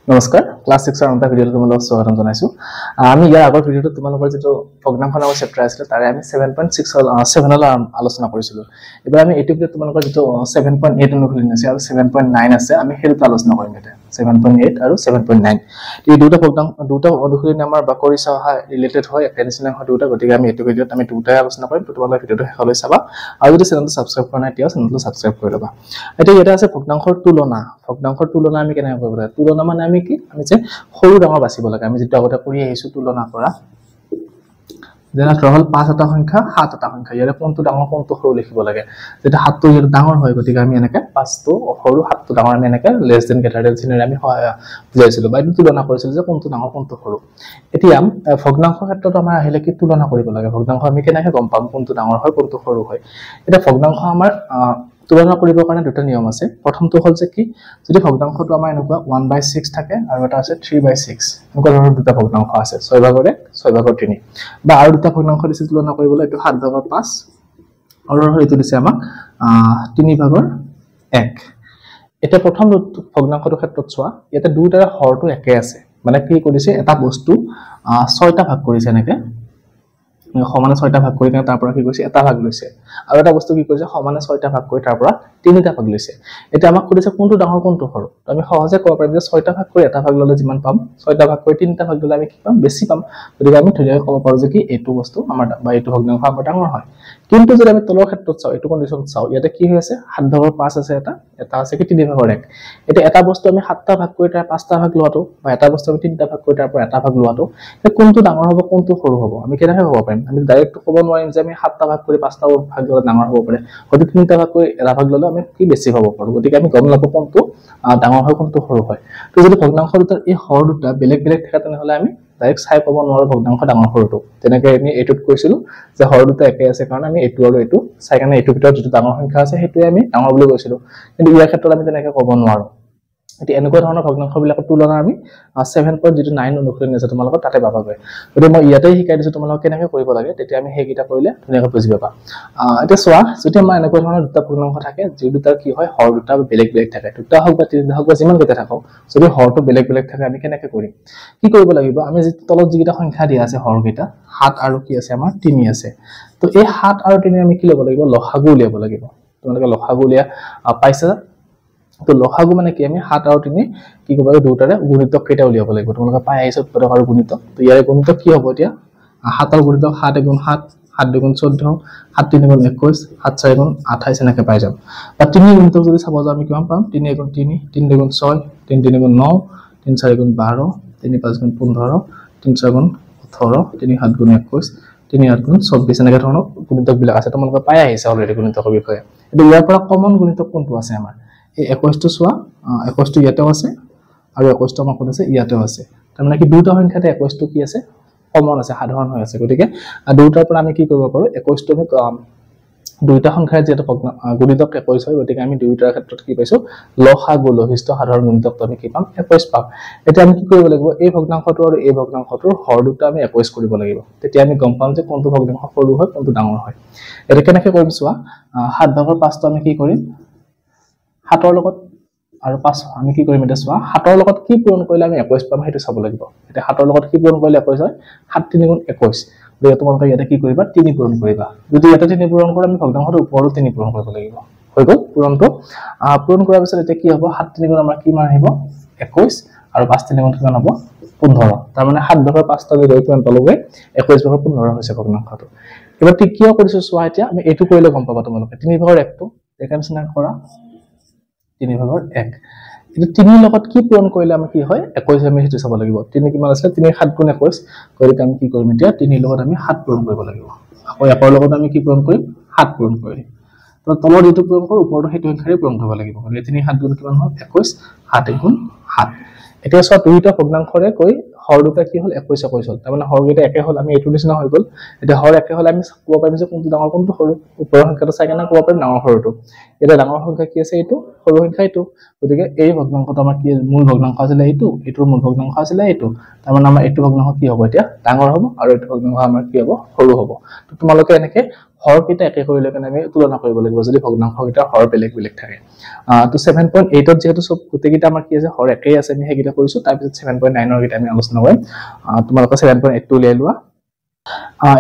নমস্কাৰ ক্লাস 6 ৰ এটা ভিডিঅ তোমালোকক স্বাগতম জনাইছো আমি ইয়াৰ আগৰ ভিডিঅটো তোমালোকৰ যেটো ভগ্নাংশ নামৰ চেপ্টাৰ আছিল তাৰে আমি 7.6 ৰ আলোচনা কৰিছিলো এবাৰ আমি এটো ভিডিঅ তোমালোকৰ যেটো 7.8 অনুসৰি আছে আৰু 7.9 আছে আমি হেলথ আলোচনা কৰিম এটা 7.8 আৰু 7.9 এই দুটা ভগ্নাংশ দুটা অনুসৰি আমাৰ বাকৰি সহা ৰিলেটেড হয় একেনিচিনা হয় দুটা গতিকে আমি এটো ভিডিঅত আমি দুটাই আলোচনা কৰিম তোমালোকে ভিডিঅটো শেষলৈ চাবা আৰু যদি চেনেলটো সাবস্ক্ৰাইব কৰা নাই তেতিয়া চেনেলটো সাবস্ক্ৰাইব কৰি লবা এতিয়া এটা আছে ভগ্নাংশৰ তুলনা আমি কেনে কৰিব লাগে তুলনা মানে আমি কি আমি যে সৰু ডাঙৰ বাছিব লাগে আমি যেটা আগতে কৰি আহিছো তুলনা কৰা যেনে ধৰল 5 এটা সংখ্যা 7 এটা সংখ্যা ইয়াৰে কোনটো ডাঙৰ কোনটো সৰু লিখিব লাগে যেটা 7 টো ইয়াৰ ডাঙৰ হয় গতিকে আমি এনেকে 5 টো সৰু 7 টো ডাঙৰ আমি এনেকে লেস দেন গ্ৰেটাৰ দেন চিনেৰে আমি বুজাইছিলো বা তুলনা কৰিছিল যে কোনটো ডাঙৰ কোনটো সৰু এতিয়া ভগ্নাংশৰ ক্ষেত্ৰত আমাৰ আহিলে কি তুলনা কৰিব লাগে ভগ্নাংশ আমি কেনেকৈ গম পাম কোনটো ডাঙৰ হয় কোনটো সৰু হয় এটা ভগ্নাংশ আমাৰ তুলনা কৰিবৰ কাৰণে দুটা নিয়ম আছে প্ৰথমটো হল যে কি যদি ভগ্নাংশটো আমাৰ এনেকুৱা 1/6 থাকে আৰু এটা আছে 3/6 এনেকুৱা ধৰণৰ দুটা ভগ্নাংশ আছে 6 ভাগৰ 1 6 ভাগৰ 3 বা আৰু দুটা ভগ্নাংশ দিছে তুলনা কৰিবলৈ এটো 7 ভাগৰ 5 আৰু এইটো দিছে আমাক 3 ভাগৰ 1 এটা প্ৰথম ভগ্নাংশৰ ক্ষেত্ৰত চোৱা ইয়াতে দুটাৰ হৰটো একে আছে মানে কি কৰিছে এটা বস্তু 6টা ভাগ কৰিছে এনেকে সমানে 6টা ভাগ কৰি তাৰ পৰা কি কৰিছে এটা ভাগ লৈছে আৰু এটা বস্তু কি কৰিছে সমানে 6টা ভাগ কৰি তাৰ পৰা 3টা ভাগ লৈছে এটা আমাক কৰিছে কোনটো ডাঙৰ কোনটো সৰু তো আমি সহজে ক'ব পাৰিম যে 6টা ভাগ কৰি এটা ভাগ ললে যিমান পাম 6টা ভাগ কৰি 3টা ভাগ ললে আমি কি পাম বেছি পাম গতিকে আমি ধুনীয়াকৈ ক'ব পাৰো যে কি এইটো বস্তু আমাৰ বা এইটো ভগ্নাংশ আমাৰ ডাঙৰ হয় কিন্তু যদি আমি তলৰ ক্ষেত্ৰত চাও এইটো কন্ডিশন চাও ইয়াতে কি হৈ আছে 7 ভাগৰ 5 আছে এটা আছে কি 3 ভাগৰ 1 এটা এটা বস্তু আমি 7টা ভাগ কৰি তাৰ 5টা ভাগ লোৱাটো বা এটা বস্তু আমি 3টা ভাগ কৰি তাৰ পৰা এটা ভাগ লোৱাটো কোনটো ডাঙৰ হ'ব কোনটো সৰু হ'ব আমি কেনেকৈ ক'ব পাৰিম আমি ডাইৰেক্ট ক'ব নোৱাৰিম যে আমি 7টা ভাগ কৰি 5টা ভাগ ললে ডাঙৰ হ'ব পাৰে হয়তো 3টা ভাগ কৰি এটা ভাগ ললে আমি কি বেছি হ'ব পাৰো গতিকে আমি গম নাপাওঁ কোনটো ডাঙৰ হয় কোনটো সৰু হয় তো যদি ভগ্নাংশ দুটাৰ এই হৰ দুটা বেলেগ বেলেগ থাকে তেনেহলে আমি ডাইৰেক্ট চাই পাব নোৱাৰো ভগ্নাংশ ডাঙৰ সৰুটো তেনেকৈ আমি এইটোত কৈছিলো যে হৰ দুটা একে আছে কাৰণ আমি এইটো আৰু এইটো চাই কাৰণে এইটো ভিতৰত যেটো ডাঙৰ সংখ্যা আছে হেতুৱে আমি ডাঙৰ বুলি কৈছিলো কিন্তু ইয়াৰ ক্ষেত্ৰত আমি তেনেকৈ ক'ব নোৱাৰো এটি এনেকুৱা ধৰণৰ ভগ্নাংশবিলাকৰ তুলনা আমি 7.9 অনুসৰি আছে তোমালোকৰ তাতে পাবাগৈ যদি মই ইয়াতে শিকাই দিছো তোমালোকক কেনেকৈ কৰিব লাগে তেতিয়া আমি হেগিটা কৰিলে ধুনীয়াকৈ বুজি পাবা এটা চোৱা যদি আমাৰ এনেকুৱা ধৰণৰ দুটা ভগ্নাংশ থাকে যে দুটাৰ কি হয় হৰ দুটা বেলেগ বেলেগ থাকে দুটা হওক বা তিনিটা হওক বা যিমান কেইটা থাকক যদি হৰটো বেলেগ বেলেগ থাকে আমি কেনেকৈ কৰিম কি কৰিব লাগিব আমি যে তলত যিটা সংখ্যা দিয়া আছে হৰকেইটা 7 আৰু কি আছে আমাৰ 3 আছে তো এই 7 আৰু 3 আমি কি ল'ব লাগিব লসাগু উলিয়াব লাগিব তোমালোকে লসাগু উলিয়া পাইছা তো লসাগু মানে কি আমি 7 আৰু 3 কি কৰিব লাগিব দুটাৰে গুণিতক কেইটা উলিয়াব লাগিব তোমালোকে পাই আহিছে উৎপাদক আৰু গুণিতক তো ইয়াৰে গুণিতক কি হ'ব এতিয়া 7 আৰু গুণিতক 7 * 7 7 * 14 7 * 3 = 21 7 * 4 = 28 এনেকৈ পাই যাম বা 3 গুণিতক যদি চাব যাও আমি কিমান পাম 3 * 3 3 * 6 3 * 3 = 9 3 * 4 = 12 3 * 5 = 15 3 * 6 = 18 3 * 7 = 21 3 * 8 = 24 এনেকৈ ধৰণৰ গুণিতক বিলাক আছে তোমালোকে পাই আহিছে অলৰেডি গুণিতকৰ বিষয়ে এটো ইয়াৰ পৰা কমন গুণিতক কোনটো আছে আমাৰ এই 21 টো চোৱা 21 টো ইয়াতেও আছে আৰু 21 টো আমাৰ কোন আছে ইয়াতেও আছে তাৰ মানে কি দুটা সংখ্যাতে 21 টো কি আছে কমন আছে সাধাৰণ হৈ আছে গতিকে দুটাৰ পৰা আমি কি কৰিব পাৰো 21 টো আমি দুইটা সংখ্যাৰ যেটো গুণিতক 21 হয় গতিকে আমি দুইটাৰ ক্ষেত্ৰত কি পাইছো লসাগু লহিষ্ঠ সাধাৰণ গুণিতকটো আমি কি পাম 21 পাম এতিয়া আমি কি কৰিব লাগিব এই ভগ্নাংশটো আৰু এই ভগ্নাংশটোৰ হৰ দুটা আমি 21 কৰিব লাগিব তেতিয়া আমি গম পাম যে কোনটো ভগ্নাংশ সৰু হয় কোনটো ডাঙৰ হয় এটা কেনেকৈ কৰিম চোৱা 7 ভাগৰ 5 টো আমি কি কৰিম 7 ৰ লগত আৰু 5 আমি কি কৰিম এটা চোৱা 7 ৰ লগত কি পূৰণ কৰিলে আমি 21 পাম হেতু চাব লাগিব এটা 7 ৰ লগত কি পূৰণ কৰিলে 21 হয় 7 * 3 = 21 গতিকে তোমালোকে ইয়াতে কি কৰিবা 3 পূৰণ কৰিবা যদি ইয়াতে 3 পূৰণ কৰা আমি ভগ্নাংশটোৰ ওপৰত 3 পূৰণ কৰিব লাগিব হৈ গল পূৰণটো পূৰণ কৰাৰ পিছত এটা কি হ'ব 7 * 3 = আমাৰ কি মান আহিব 21 আৰু 5 * 3 = কিমান হ'ব 15 তাৰ মানে 7 ভাগৰ 5 টা লৈ কিমান পালোগে 21 ভাগৰ 15 হৈছে ভগ্নাংশটো এবাৰ ঠিক কিয় কৰিছো চোৱা এতিয়া আমি এইটো কৰিলে গম পাবা তোমালোকে 3 ভাগৰ 1 টো একাংশনা কৰা 3 ভাগৰ 1 এটো 3 লগত কি পূৰণ কৰিলে আমি কি হয় 21 আমি হেতু চাব লাগিব 3 কিমান আছে 3 * 7 = 21 গতিকে আমি কি কৰিম এতিয়া 3 লগত আমি 7 পূৰণ কৰিব লাগিব আকৌ ইয়াৰ লগত আমি কি পূৰণ কৰিম 7 পূৰণ কৰিম তো তলৰ যেটো পূৰণ কৰো ওপৰটো হেতু সংখ্যাৰে পূৰণ কৰিব লাগিব গতিকে 3 * 7 = কিমান হয় 21 7 * 7 এতিয়া চোৱা দুইটা ভগ্নাংশৰে কৈ হৰ দুটা কি হল 21 21 হল তাৰ মানে হৰ কেইটা একে হল আমি এইটো নিচিনা হৈ গল এতিয়া হৰ একে হল আমি ক'ব পাৰিম যে কোনটো ডাঙৰ কোনটো সৰু ওপৰৰ সংখ্যাটো চাই কেনে ক'ব পাৰিম ডাঙৰ সৰুটো এটা ডাঙৰ সংখ্যা কি আছে এইটো সৰু সংখ্যা এইটো গতিকে এই ভগ্নাংশটো আমাৰ কি মূল ভগ্নাংশ আছিল এইটো এটোৰ মূল ভগ্নাংশ আছিল এইটো তাৰ মানে আমাৰ এইটো ভগ্নাংশ কি হ'ব এতিয়া ডাঙৰ হ'ব আৰু এইটো ভগ্নাংশ আমাৰ কি হ'ব সৰু হ'ব তো তোমালোকে এনেকে হৰ কেইটা একে কৰিলে কাৰণে আমি তুলনা কৰিব লাগিব যদি ভগ্নাংশ কেইটা হৰ বেলেগ বেলেগ থাকে তো 7.8 ত যেহেতু সব গোটেইকেইটা আমাৰ কি আছে হৰ একেই আছে আমি সেইকেইটা কৰিছো তাৰ পিছত 7.9 ৰ কেইটা আমি আলোচনা কৰিম তোমালোকে 7.8 টো উলিয়াই লোৱা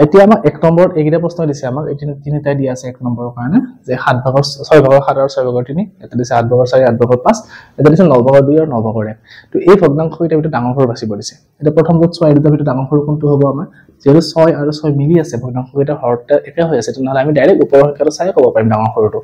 এতিয়া আমাক 1 নম্বৰত এইকেইটা প্ৰশ্ন দিছে আমাক এই তিনিটা দিয়া আছে 1 নম্বৰৰ কাৰণে যে 7 ভাগৰ 6 ভাগৰ 7 আৰু 6 ভাগৰ 3 এটা দিছে 8 ভাগৰ 4 8 ভাগৰ 5 এটা দিছে 9 ভাগৰ 2 আৰু 9 ভাগৰ 1 তো এই ভগ্নাংশ কেইটা ভিতৰত ডাঙৰ সৰু বাছিব দিছে এটা প্ৰথমত 6 দুটা ভিতৰত ডাঙৰ সৰু কোনটো হ'ব আমাৰ যেহেতু 6 আৰু 6 মিলি আছে ভগ্নাংশ কেইটা হৰটা একে হৈ আছে তেনেহলে আমি ডাইৰেক্ট ওপৰৰ সংখ্যাটো চাই ক'ব পাৰিম ডাঙৰ সৰুটো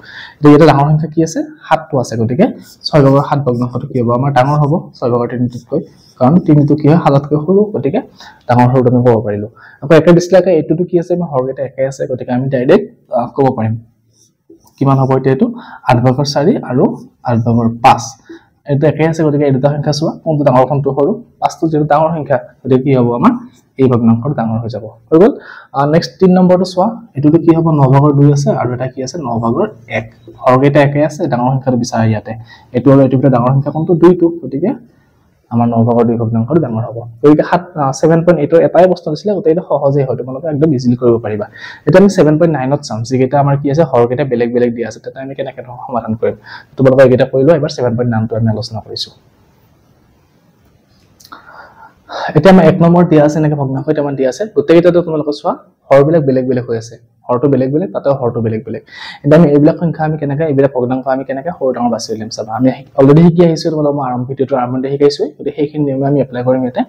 এটা ডাঙৰ সংখ্যা কি আছে 7 টো আছে গতিকে 6 ভাগৰ 7 ভগ্নাংশটো কি হ'ব আমাৰ ডাঙৰ হ'ব 6 ভাগৰ 3 তকৈ কাৰণ 3 টো কি হয় 7 তকৈ সৰু গতিকে ডাঙৰ সৰুটো আমি ক'ব পাৰিলো আকৌ একে দিছলাকে এইটো কি আছে আমি হৰ কেইটা একে আছে গতিকে আমি ডাইৰেক্ট ক'ব পাৰিম কিমান হ'ব এটো 8 ভাগৰ 4 আৰু 8 ভাগৰ 5 এটা একে আছে গতিকে এই দুটা সংখ্যা চোৱা কোনটো ডাঙৰ কোনটো সৰু 5 টো যেটো ডাঙৰ সংখ্যা গতিকে কি হ'ব আমাৰ এই ভগ্নাংশটো ডাঙৰ হৈ যাব হৈ গল নেক্সট 3 নম্বৰটো চোৱা এটোটো কি হ'ব 9 ভাগৰ 2 আছে আৰু এটা কি আছে 9 ভাগৰ 1 হৰ কেইটা একে আছে ডাঙৰ সংখ্যাটো বিচাৰা ইয়াতে এটো আৰু এটো ডাঙৰ সংখ্যা কোনটো 2 টো গতিকে আমাৰ 9 ভাগৰ 2 ভগ্নাংশটো ডাঙৰ হ'ব গতিকে 7.8 ৰ এটাই প্ৰশ্ন দিছিলে গতিকে এটা সহজেই হয় তোমালোকে একদম ইজিলি কৰিব পাৰিবা এটা আমি 7.9 ত চাম যেটা আমাৰ কি আছে হৰ কেইটা বেলেগ বেলেগ দিয়া আছে তেটা আমি কেনেকৈ সমাধান কৰিম তোমালোকে এইটা কৰিলো এবাৰ 7.9 টো আমি আলোচনা কৰিছো এটা আমাৰ 1 নম্বৰ দিয়া আছে নেকি ভগ্নাংশ এটা মান দিয়া আছে গোটেইকেইটাটো তোমালোকে চোৱা হৰ বিলাক বেলেগ বেলেগ হৈ আছে হৰটো বেলেগ বেলেগ তাতে হৰটো বেলেগ বেলেগ এটা আমি এইবিলাক সংখ্যা আমি কেনেকৈ এইবিলাক ভগ্নাংশ আমি কেনেকৈ হৰ ডাঙৰ বাছি লিম চাবা আমি অলৰেডি শিকি আহিছো তোমালোক মই আৰম্ভ ভিডিওটো আৰম্ভতে শিকাইছো গতিকে সেইখিনি নিয়ম আমি এপ্লাই কৰিম ইয়াতে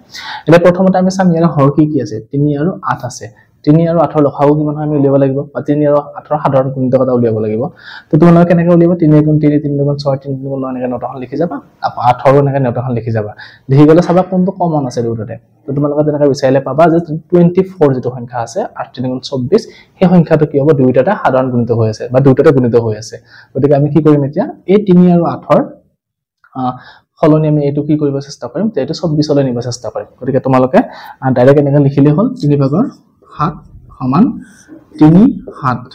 এটা প্ৰথমতে আমি চাম ইয়াৰ হৰ কি আছে 3 আৰু 8 আছে 3 আৰু 8 ৰ লসাগু কিমান হয় আমি উলিয়াব লাগিব বা 3 আৰু 8 ৰ সাধাৰণ গুণিতক এটা উলিয়াব লাগিব তো তোমালোকে কেনেকৈ উলিয়াব 3 গুণ 3 3 গুণ 6 3 গুণ 9 এনেকৈ নটাখন লিখি যাবা আৰু 8 ৰ এনেকৈ নটাখন লিখি যাবা লিখি গলে চাবা কোনটো কমন আছে দুটোতে তো তোমালোকে তেনেকৈ বিচাৰিলে পাবা যে 24 যেটো সংখ্যা আছে 8 3 গুণ 24 সেই সংখ্যাটো কি হ'ব দুইটাটা সাধাৰণ গুণিতক হৈ আছে বা দুইটাতে গুণিত হৈ আছে গতিকে আমি কি কৰিম এতিয়া এই 3 আৰু 8 ৰ সলনি আমি এইটো কি কৰিব চেষ্টা কৰিম তে এইটো 24 লৈ নিব চেষ্টা কৰিম গতিকে তোমালোকে ডাইৰেক্ট এনেকৈ লিখিলে হ'ল 3 ভাগৰ 7 সমান 3 7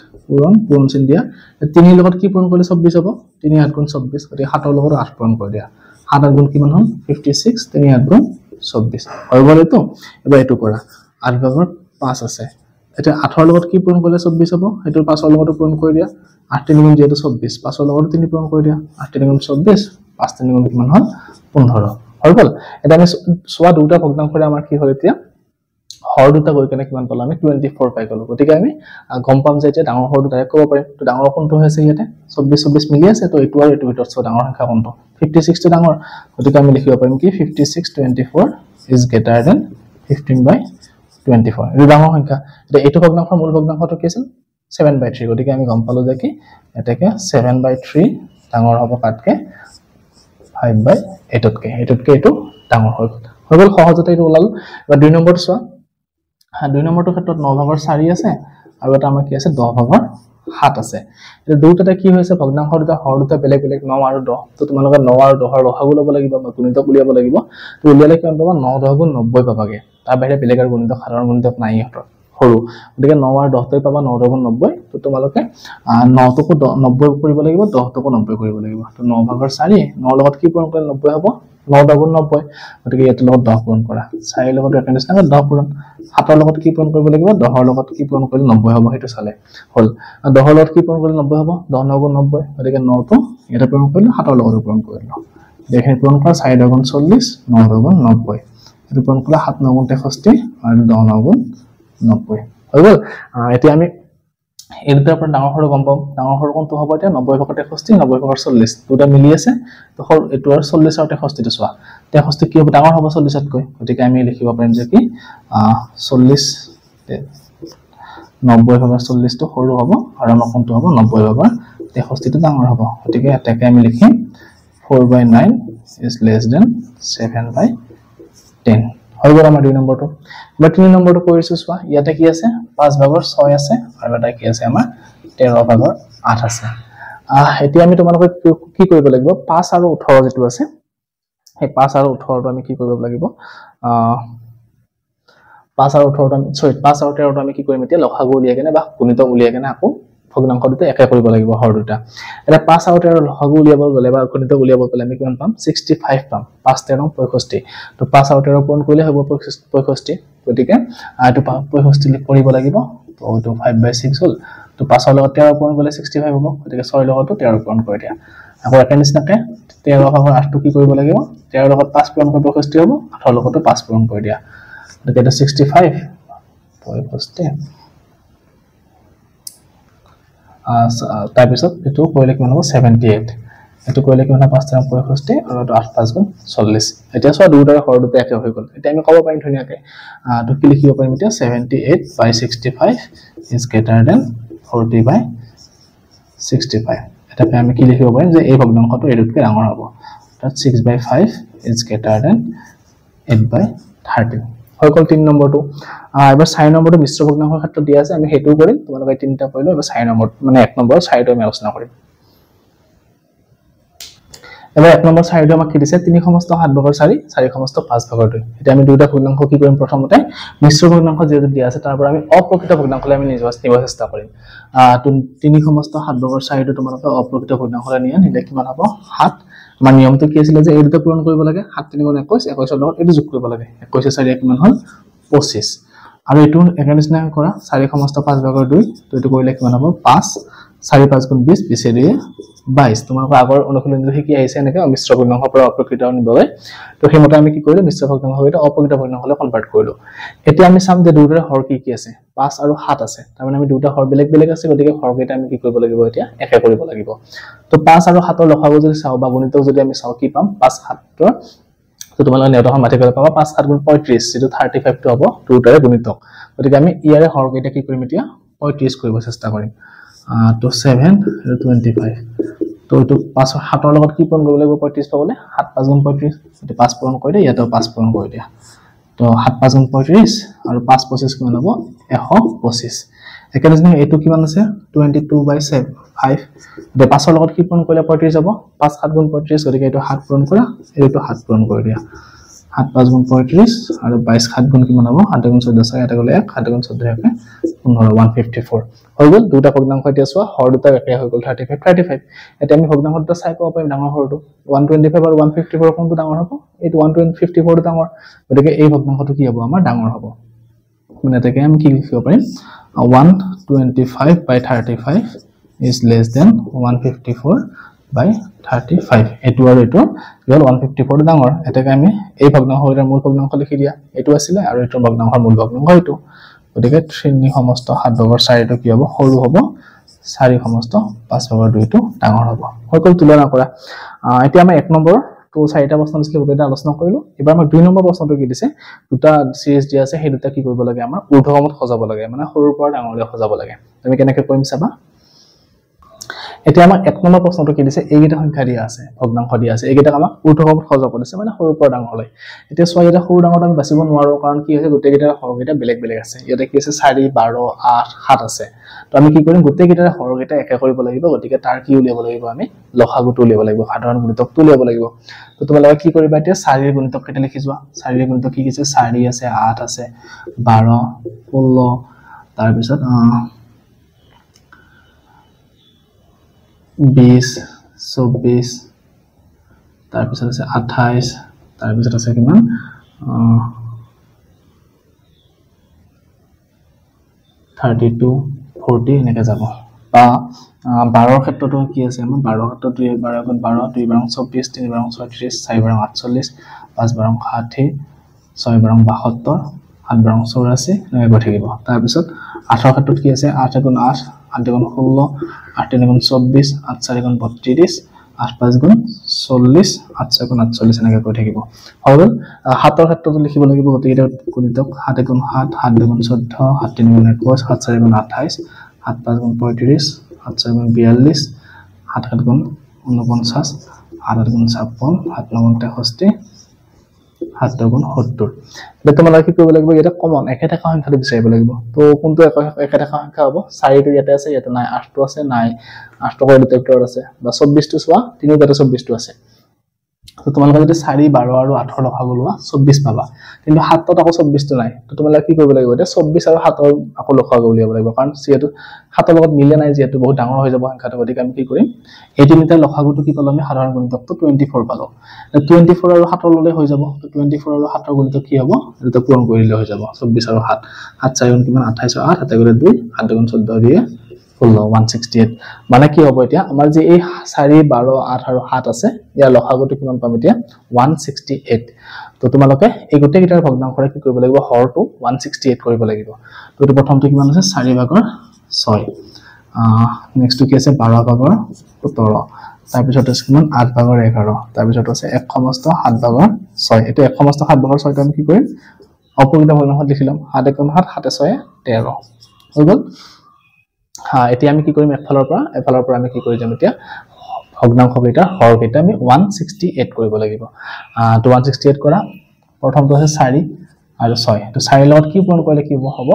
পূৰণ চিন দিয়া 3 লগত কি পূৰণ কৰিলে 24 হ'ব 3 8 গুণ 24 গতিকে 7 ৰ লগত 8 পূৰণ কৰি দিয়া 7 8 গুণ কিমান হ'ল 56 3 8 গুণ 24 হৈ গ'ল এটো এবাৰ এটো কৰা 8 ভাগৰ 5 আছে এটা 8 ৰ লগত কি পূৰণ কৰিলে 24 হ'ব এটোৰ 5 ৰ লগত পূৰণ কৰি দিয়া 8 3 গুণ যেটো 24 5 ৰ লগত 3 পূৰণ কৰি দিয়া 8 3 গুণ 24 5 3 গুণ কিমান হ'ল 15 হৈ গ'ল এটা আমি সোৱা দুটা ভগ্নাংশৰে আমাৰ কি হ'ল এতিয়া হৰ দুটা গৈ কেনে কিমান পালো আমি 24 পাই গলো গতিকে আমি গম পাম যে এটা ডাঙৰ হৰটো ডাইৰেক্ট ক'ব পাৰিম তো ডাঙৰ কোনটো হৈছে ইয়াতে 24 মিলি আছে তো এটো আৰু এটো ভিতৰত সব ডাঙৰ সংখ্যা কোনটো 56 টো ডাঙৰ গতিকে আমি লিখিব পাৰিম কি 56 24 is greater than 15/24 এটো ডাঙৰ সংখ্যা এটা এটো ভগ্নাংশৰ মূল ভগ্নাংশটো কি আছিল 7/3 গতিকে আমি গম পালো যে কি এটাকে 7/3 ডাঙৰ হ'ব কাটকে 5/8 তকে এটো ডাঙৰ হৈ গ'ল সহজতে এটো ওলাল বা 2 নম্বৰটো চোৱা 2 নম্বৰটো ক্ষেত্ৰত 9 ভাগৰ 4 আছে আৰু এটা আমাৰ কি আছে 10 ভাগৰ 7 আছে এই দুটাতে কি হৈছে ভগ্নাংশ দুটা হৰ দুটা বেলেগ বেলেগ 9 আৰু 10 তো তোমালোকে 9 আৰু 10 ৰ লসাগু ল'ব লাগিব বা গুণিতক উলিয়াব লাগিব তো উলিয়ালে কিমান পাবা 9 10 গুণ 90 পাবাগে তাৰ বাহিৰে বেলেগ আৰু গুণিতক সাধাৰণ গুণিতক নাই হতৰ সৰু গতিকে 9 আৰু 10 তই পাবা 9 10 গুণ 90 তো তোমালোকে 9 টকো 90 কৰিব লাগিব 10 টকো 90 কৰিব লাগিব তো 9 ভাগৰ 4 9 লগত কি পূৰণ কৰিলে 90 হ'ব 9 10 গুণ 90 গতিকে ইয়াত লগত 10 পূৰণ কৰা 4 লগত একেন্স না 10 পূৰণ 7 ৰ লগত কি পূৰণ কৰিব লাগিব 10 ৰ লগত কি পূৰণ কৰিলে 90 হ'ব হেতু চালে হল 10 ৰ লগত কি পূৰণ কৰিলে 90 হ'ব 10 9 গুণ 90 গতিকে 9 টো এটা পূৰণ কৰিলে 7 ৰ লগত পূৰণ কৰিলো দেখে পূৰণ কৰা 4 গুণ 40 9 গুণ 90 এটো পূৰণ কৰিলে 7 9 গুণ 63 আৰু 10 9 গুণ 90 হৈ গ'ল এতিয়া আমি এই দুটাৰ পৰা ডাঙৰ সৰু গম পাম ডাঙৰ সৰু কোনটো হ'ব এতিয়া 90 ভাগৰ 63 90 ভাগৰ 40 দুটা মিলি আছে তো এটো আৰু 40 আৰু 63 টো চোৱা 63 কি হ'ব ডাঙৰ হ'ব 40 তকৈ গতিকে আমি লিখিব পাৰিম যে কি 40 90 ভাগৰ 40 টো সৰু হ'ব আৰু আমাৰ কোনটো হ'ব 90 ভাগৰ 63 টো ডাঙৰ হ'ব গতিকে এটাকে আমি লিখিম 4/9 is less than 7/10 হৈ গ'ল আমাৰ 2 নম্বৰটো বা 3 নম্বৰটো কৰিছো চোৱা ইয়াতে কি আছে 5 ভাগৰ 6 আছে আৰু এটা কি আছে আমাৰ 13 ভাগৰ 8 আছে এতিয়া আমি তোমালোকক কি কৰিব লাগিব 5 আৰু 18 যেটো আছে এই 5 আৰু 18 টো আমি কি কৰিব লাগিব 5 আৰু 18 টো আমি 5 আৰু 13 টো আমি কি কৰিম এতিয়া লসাগু উলিয়াই কেনে বা গুণিতক উলিয়াই কেনে আকৌ ভগ্নাংশ দুটা একে কৰিব লাগিব হৰ দুটা এটা 5 আৰু 13 লসাগু উলিয়াব গলে বা গুণিতক উলিয়াব গলে আমি কিমান পাম 65 পাম 5 13 65 তো 5 আৰু 13 পূৰণ কৰিলে হ'ব 65 গতিকে আটো 65 কৰিব লাগিব তো 5/6 হল তো 5 ৰ লগত 13 পূৰণ কৰিলে 65 হ'ব গতিকে 6 ৰ লগত 13 পূৰণ কৰি দিয়া আকৌ একে নিচিনাকে 13 ভাগৰ 8 টো কি কৰিব লাগিব 13 ৰ লগত 5 পূৰণ কৰি 65 হ'ব 8 ৰ লগত 5 পূৰণ কৰি দিয়া গতিকে এটা 65 65 তাৰ পিছত এটো কৰিলে কিমান হ'ব 78 এটো কৰিলে কিমান হ'ব 5 65 আৰু 8 5 গুণ 40 এতিয়া সব দুটাৰ হৰ দুটা একে হৈ গল এতিয়া আমি ক'ব পাৰিম ধুনিয়াকে তো কি লিখিব পাৰিম এতিয়া 78/65 is greater than 40/65 এটা আমি কি লিখিব পাৰিম যে এই ভগ্নাংশটো এটোতকৈ ডাঙৰ হ'ব তাত 6/5 is greater than 8/13 হৈ গল 3 নম্বৰটো এবাৰ 4 নম্বৰটো মিশ্ৰ ভগ্নাংশৰ ক্ষেত্ৰত দিয়া আছে আমি হেতু কৰিম তোমালোকে তিনটা কৰিলো এবাৰ 4 নম্বৰ মানে 1 নম্বৰ 4টো আমি আলোচনা কৰিম এবাৰ 1 নম্বৰ 4টো আমাক কি দিছে 3 সমস্ত 7/4 4 সমস্ত 5/2 এটা আমি দুটা ভগ্নাংশ কি কৰিম প্ৰথমতে মিশ্ৰ ভগ্নাংশ যেটো দিয়া আছে তাৰ পৰা আমি অপ্ৰকৃত ভগ্নাংশলৈ আমি নিব চেষ্টা কৰিম 3 সমস্ত 7/4 টো তোমালোকে অপ্ৰকৃত ভগ্নাংশলৈ নিলে কিমান হ'ব 7 আমাৰ নিয়মটো কি আছিল যে এই দুটা পূৰণ কৰিব লাগে 7 3 গুণ 21 21 ৰ লগত এটো যোগ কৰিব লাগে 21 4 কিমান হ'ল 25 আৰু এটো একানিছনা কৰা 4 সমস্ত 5/2 তো এটো কৰিলে কিমান হ'ব 5 4 5 গুণ 20 20 এ 22 তোমালোকৰ আগৰ অনুশীলনটো কি আহিছে এনেকৈ মিশ্ৰ ভগ্নাংশৰ পৰা অপ্ৰকৃত নিবলৈ তো হেমতে আমি কি কৰিলো মিশ্ৰ ভগ্নাংশ এটা অপ্ৰকৃত ভগ্নাংশলৈ কনভাৰ্ট কৰিলো এতিয়া আমি চাম যে দুটাৰ হৰ কি আছে 5 আৰু 7 আছে তাৰ মানে আমি দুটা হৰ বেলেগ বেলেগ আছে গতিকে হৰ কেইটা আমি কি কৰিব লাগিব এতিয়া একে কৰিব লাগিব তো 5 আৰু 7 ৰ লসাগু যদি চাও বা গুণিতক যদি আমি চাও কি পাম 5 7 ৰ তো তোমালোকে নেওতাখন মাটি কৰি পাবা 5 7 গুণ 35 যেটো 35 টো হ'ব দুটাৰে গুণিতক গতিকে আমি ইয়াৰে হৰ কেইটা কি কৰিম এতিয়া 35 কৰিব চেষ্টা কৰিম তো 7 আৰু 25 তো এটো 5 আৰু 7 ৰ লগত কি পূৰণ কৰিব লাগিব 35 পাবলে 7 5 গুণ 35 এটো 5 পূৰণ কৰি দিয়া ইয়াতো 5 পূৰণ কৰি দিয়া তো 7 5 গুণ 35 আৰু 5 25 কিমান হ'ব 125 একেদিনে এটো কিমান আছে 22/7 5 দে 5 ৰ লগত কি পূৰণ কৰিলে 35 হ'ব 5 7 গুণ 35 গতিকে এটো 7 পূৰণ কৰা এটো 7 পূৰণ কৰি দিয়া 7 5 গুণ 35 আৰু 22 7 গুণ কিমান হ'ব 7 গুণ 14 এটা গলে 1 7 গুণ 14 একে 154 হৈ গল দুটা ভগ্নাংশ এতিয়া চোৱা হৰ দুটা একে হৈ গল 35 35 এটা আমি ভগ্নাংশ দুটা চাই পাব পাৰিম ডাঙৰ হৰটো 125 আৰু 154 কোনটো ডাঙৰ হ'ব এইটো 154 টো ডাঙৰ গতিকে এই ভগ্নাংশটো কি হ'ব আমাৰ ডাঙৰ হ'ব মানে এটাকে আমি কি লিখিব পাৰিম 125/35 is less than 154/35 এটো আৰু এটো গল 154 ডাঙৰ এটাকে আমি এই ভগ্নাংশৰ মূল ভগ্নাংশ লিখি দিয়া এটো আছিল আৰু এটো ভগ্নাংশৰ মূল ভগ্নাংশ এটো গতিকে 3 সমস্ত 7/4 টো কি হ'ব সৰু হ'ব 4 সমস্ত 5/2 টো ডাঙৰ হ'ব সকল তুলনা কৰা এতিয়া আমি 1 নম্বৰ তো 4টা প্ৰশ্ন দিছিল গোটেইটা আলোচনা কৰিলো এবাৰ আমাৰ 2 নম্বৰ প্ৰশ্নটো কি দিছে দুটা সিৰিজ দিয়া আছে সেই দুটা কি কৰিব লাগে আমাৰ ঊৰ্ধ্বক্ৰমত সজাব লাগে মানে সৰুৰ পৰা ডাঙৰলৈ সজাব লাগে তুমি কেনেকৈ কৰিম চাবা এতিয়া আমাৰ 1 নম্বৰ প্ৰশ্নটো কি দিছে এইকেইটা সংখ্যা দিয়া আছে ভগ্নাংশ দিয়া আছে এইকেইটা আমাক ঊৰ্ধ্বক্ৰমত সজাব দিছে মানে সৰুৰ পৰা ডাঙৰলৈ এতিয়া সোয়া এটা সৰু ডাঙৰ আমি বাছিব নোৱাৰো কাৰণ কি আছে গোটেইকেইটাৰ হৰকেইটা বেলেগ বেলেগ আছে ইয়াতে কি আছে 4 12 8 7 আছে তো আমি কি কৰিম গোটেইকেইটাৰ হৰকেইটা একে কৰিব লাগিব গতিকে তাৰ কি উলিয়াব লাগিব আমি লসাগুটো উলিয়াব লাগিব সাধাৰণ গুণিতকটো উলিয়াব লাগিব তো তোমালোকে কি কৰিবা এতিয়া 4 এৰ গুণিতক কেইটা লিখি যোৱা 4 এৰ গুণিতক কি আছে 4 আছে 8 আছে 12 16 তাৰ পিছত 20 24 তাৰ পিছত আছে 28 তাৰ পিছত আছে কিমান 32 40 এনেকৈ যাব বা 12 ৰ ক্ষেত্ৰটো কি আছে আমাৰ 12 ৰ ক্ষেত্ৰত 2 12 গুণ 12 2 12 24 3 12 36 4 12 48 5 12 60 6 12 72 8 12 84 এনেকৈ গৈ থাকিব তাৰ পিছত 8 ৰ ক্ষেত্ৰত কি আছে 8 গুণ 8 8 গুণ 16 8 3 গুণ 24 8 4 গুণ 32 8 5 গুণ 40 8 6 গুণ 48 এনেকৈ গৈ থাকিব হ'ল 7 ৰ ক্ষেত্ৰটো লিখিব লাগিব গতিকে গুণিতক 7 গুণ 7 7 গুণ 14 7 3 গুণ 21 7 4 গুণ 28 7 5 গুণ 35 7 6 গুণ 42 7 7 গুণ 49 8 গুণ 56 7 9 গুণ 63 7 গুণ 70 এটা তোমালোকে কি কৰিব লাগিব এটা কমন একেটা সংখ্যাটো বিচাৰিব লাগিব তো কোনটো একেটা সংখ্যা হ'ব 4 টো ইয়াতে আছে ইয়াতে নাই 8 টো আছে নাই 8 টো দুটা ভিতৰত আছে বা 24 টো চোৱা তিনিটাতে 24 টো আছে তো তোমালোকে যদি 4 12 আৰু 8 লখাগু লোৱা 24 পাবা কিন্তু 7ত আকৌ 24 টো নাই তো তোমালোকে কি কৰিব লাগিব এতিয়া 24 আৰু 7ৰ আকৌ লখাগু উলিয়াব লাগিব কাৰণ যেহেতু 7ৰ লগত মিলে নাই যেহেতু বহুত ডাঙৰ হৈ যাব সংখ্যাটো গতিকে আমি কি কৰিম এই তিনিটাৰ লখাগুটো কি পালো আমি সাধাৰণ গুণিতকটো 24 পালো 24 আৰু 7ৰ ললে হৈ যাব তো 24 আৰু 7ৰ গুণিতক কি হ'ব এটা পূৰণ কৰিলে হৈ যাব 24 আৰু 7 7 4 গুণ কিমান 28 8 7 গুণ 2 7 গুণ 14 দিয়ে 168 মানে কি হ'ব এতিয়া আমাৰ যে এই 4 12 8 আৰু 7 আছে ইয়াৰ লখাগুটো কিমান পাম এতিয়া 168 তো তোমালোকে এই গোটেই কিটাৰ ভগ্নাংশৰে কি কৰিব লাগিব হৰটো 168 কৰিব লাগিব তো এটো প্ৰথমটো কিমান আছে 4 ভাগৰ 6 নেক্সট কি আছে 12 ভাগৰ 17 তাৰ পিছত আছে কিমান 8 ভাগৰ 11 তাৰ পিছত আছে 1 সমস্ত 7 ভাগৰ 6 এটো 1 সমস্ত 7 ভাগৰ 6 টো আমি কি কৰিম অপৰিণত ভগ্নাংশত লিখিলাম 7 1 7 7 6 13 হৈ গল এতিয়া আমি কি কৰিম এফালৰ পৰা আমি কি কৰি যাম এতিয়া ভগ্নাংশ কেইটা হৰ কেইটা আমি 168 কৰিব লাগিব তো 168 কৰা প্ৰথমটো আছে 4 আৰু 6 তো 4 লগত কি পূৰণ কৰিলে কি হ'ব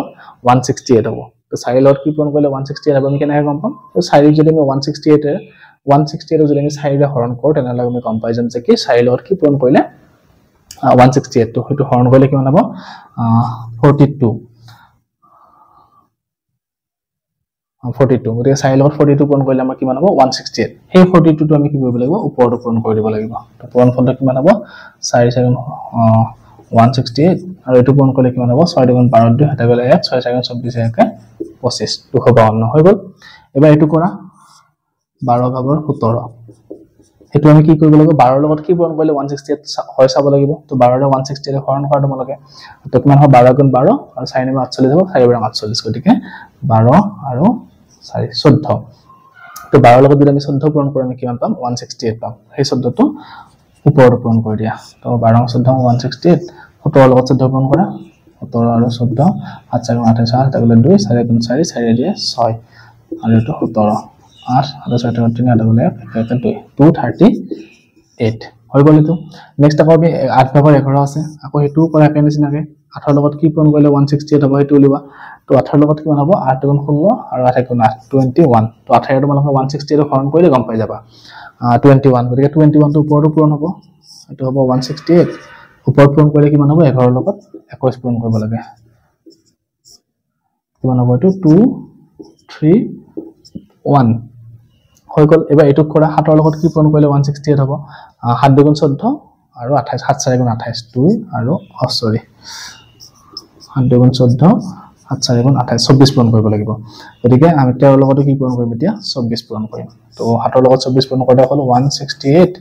168 হ'ব তো 4 লগত কি পূৰণ কৰিলে 168 হ'ব আমি কেনেকৈ গম পাম তো 4 যদি আমি 168 যদি আমি 4 ৰে হৰণ কৰো তেনহলে আমি গম পাই যাম যে কি 4 লগত কি পূৰণ কৰিলে 168 তো হয়তো হৰণ কৰিলে কিমান হ'ব 42 গতিকে 4 লগত 42 পূৰণ কৰিলে আমাৰ কিমান হ'ব 168 সেই 42 টো আমি কি কৰিব লাগিব ওপৰটো পূৰণ কৰি দিব লাগিব তো পূৰণ ফলটো কিমান হ'ব 4 4 168 আৰু এটো পূৰণ কৰিলে কিমান হ'ব 6 2 12 2 হাতে গলে 1 6 4 24 1 25 252 হৈ গল এবাৰ এটো কৰা 12 ভাগৰ 17 এটো আমি কি কৰিব লাগিব 12 লগত কি পূৰণ কৰিলে 168 হয় চাব লাগিব তো 12 ৰে 168 হৰণ কৰা তোমালোকে তো কিমান হ'ব 12 গুণ 12 আৰু 4 9 48 হ'ব 4 বাৰ 48 গতিকে 12 আৰু 4 14 তো 12 লগত যদি আমি 14 পূৰণ কৰো আমি কিমান পাম 168 পাম সেই 14 টো ওপৰত পূৰণ কৰি দিয়া তো 12 14 168 17 লগত 14 পূৰণ কৰা 17 আৰু 14 7 4 28 7 গলে 2 4 গুণ 4 4 দিয়ে 6 আৰু এটো 17 8 আৰু 4 3 8 গলে 238 হৈ গল এটো নেক্সট আকৌ আমি 8 ভাগৰ 11 আছে আকৌ হেতু কৰা কেনে নিচিনাকে 8 ৰ লগত কি পূৰণ কৰিলে 168 হ'ব হেতু লিবা তো 8 ৰ লগত কিমান হ'ব 8 গুণ 16 আৰু 8 গুণ 8 21 তো 8 ৰ তোমালোকে 168 ৰ হৰণ কৰিলে গম পাই যাবা 21 গতিকে 21 টো ওপৰটো পূৰণ হ'ব এটো হ'ব 168 ওপৰত পূৰণ কৰিলে কিমান হ'ব 11 ৰ লগত 21 পূৰণ কৰিব লাগে কিমান হ'ব এটো 2 3 1 হৈ গল এবাৰ এটুক কৰা 7 ৰ লগত কি পূৰণ কৰিলে 168 হ'ব 7 2 গুণ 14 আৰু 28 7 4 গুণ 28 2 আৰু সৰি 7 2 গুণ 14 7 4 গুণ 28 24 পূৰণ কৰিব লাগিব গতিকে আমি 13 ৰ লগত কি পূৰণ কৰিম এতিয়া 24 পূৰণ কৰিম তো 7 ৰ লগত 24 পূৰণ কৰিলে হল 168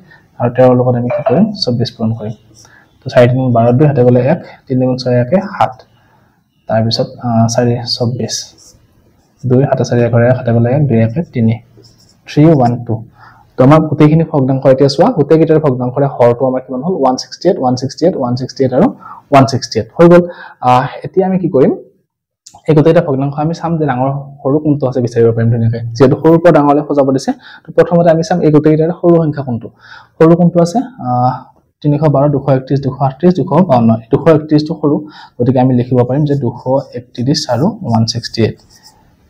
আৰু 13 ৰ লগত আমি কি কৰিম 24 পূৰণ কৰিম তো 4 3 12 2 হাতে গলে 1 3 গুণ 6 1 7 তাৰ পিছত 4 24 2 7 4 1 হাতে গলে 1 2 1 3 312 তো আমাৰ গোটেইখিনি ভগ্নাংশ এতিয়া চোৱা গোটেইকেইটাৰ ভগ্নাংশৰে হৰটো আমাৰ কিমান হল 168 168 168 আৰু 168 হৈ গল এতিয়া আমি কি কৰিম এই গোটেইটা ভগ্নাংশ আমি চাম যে ডাঙৰ সৰু কোনটো আছে বিচাৰিব পাৰিম ধুনিয়াকৈ যেহেতু সৰুৰ পৰা ডাঙৰলৈ সজাব দিছে তো প্ৰথমতে আমি চাম এই গোটেইকেইটাৰ সৰু সংখ্যা কোনটো আছে 312 231 238 252 231 টো সৰু গতিকে আমি লিখিব পাৰিম যে 231 আৰু 168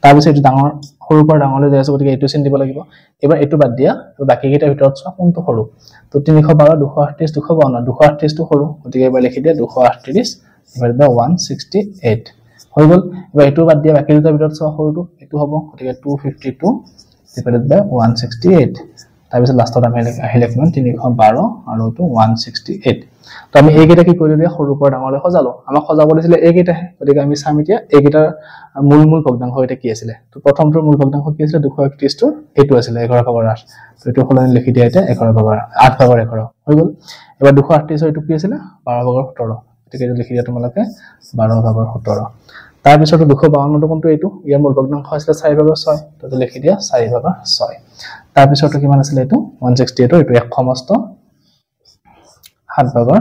তাৰ পিছত এটো ডাঙৰ সৰুৰ পৰা ডাঙৰলৈ যাই আছে গতিকে এটো চিন দিব লাগিব এবাৰ এটো বাদ দিয়া বাকি কেইটাৰ ভিতৰত চোৱা কোনটো সৰু তো 312 238 252 238 টো সৰু গতিকে এবাৰ লিখি দিয়া 238 divided by 168 হৈ গল এবাৰ এটো বাদ দিয়া বাকি দুটাৰ ভিতৰত চোৱা সৰুটো এটো হ'ব গতিকে 252 divided by 168 তাৰ পিছত লাষ্টত আমি আহিলে কিমান 312 আৰু এটো 168 তো আমি এই কেইটা কি কৰিলো দিয়া সৰুৰ পৰা ডাঙৰলৈ সজালো আমাক সজাব দিছিলে এই কেইটাহে গতিকে আমি চাম এতিয়া এই কেইটাৰ মূল ভগ্নাংশ এটা কি আছিল তো প্ৰথমটোৰ মূল ভগ্নাংশ কি আছিল 231 টো এটো আছিল 11 ভাগৰ 8 তো এটো হলনি লিখি দিয়া এটা 11 ভাগৰ 8 ভাগৰ 11 হৈ গল এবাৰ 238 এটো কি আছিল 12 ভাগৰ 17 গতিকে এটো লিখি দিয়া তোমালোকে 12 ভাগৰ 17 তাৰ পিছত 252 টো কোনটো এটো ইয়াৰ মূল ভগ্নাংশ আছিল 4 ভাগৰ 6 তো এটো লিখি দিয়া 4 ভাগৰ 6 তাৰ পিছত কিমান আছিল এটো 168 এটো এক সমস্ত 7 ভাগৰ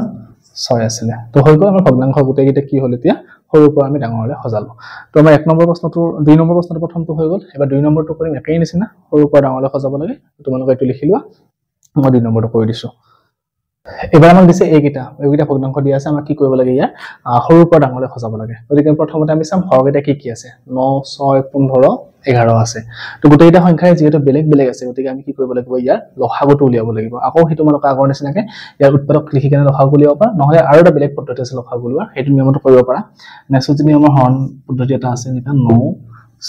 6 আছিল তো হৈ গল আমাৰ ভগ্নাংশ গোটেইকেইটা কি হল এতিয়া সৰুৰ পৰা আমি ডাঙৰলৈ সজালো তো আমাৰ 1 নম্বৰ প্ৰশ্নটো 2 নম্বৰ প্ৰশ্নটো প্ৰথমটো হৈ গল এবাৰ 2 নম্বৰটো কৰিম একেই নিচিনা সৰুৰ পৰা ডাঙৰলৈ সজাব লাগে তোমালোকে এটো লিখি লোৱা মই 2 নম্বৰটো কৰি দিছো এবাৰ আমাক দিছে এইকেইটা ভগ্নাংশ দিয়া আছে আমাক কি কৰিব লাগে ইয়াৰ সৰুৰ পৰা ডাঙৰলৈ সজাব লাগে গতিকে প্ৰথমতে আমি চাম হৰকেইটা কি আছে 9 6 15 11 আছে তো গোটেইটা সংখ্যাৰ যেহেতু বেলেগ বেলেগ আছে গতিকে আমি কি কৰিব লাগিব ইয়াৰ লসাগুটো উলিয়াব লাগিব আকৌ হেতু তোমালোক আগৰ নিচিনাকে ইয়াৰ উৎপাদক লিখি কেনে লসাগু উলিয়াব পাৰা নহলে আৰু এটা বেলেগ পদ্ধতি আছে লসাগু উলিওৱাৰ হেতু নিয়মটো কৰিব পাৰা নেক্সট নিয়মৰ হৰণ পদ্ধতি এটা আছে নিকা 9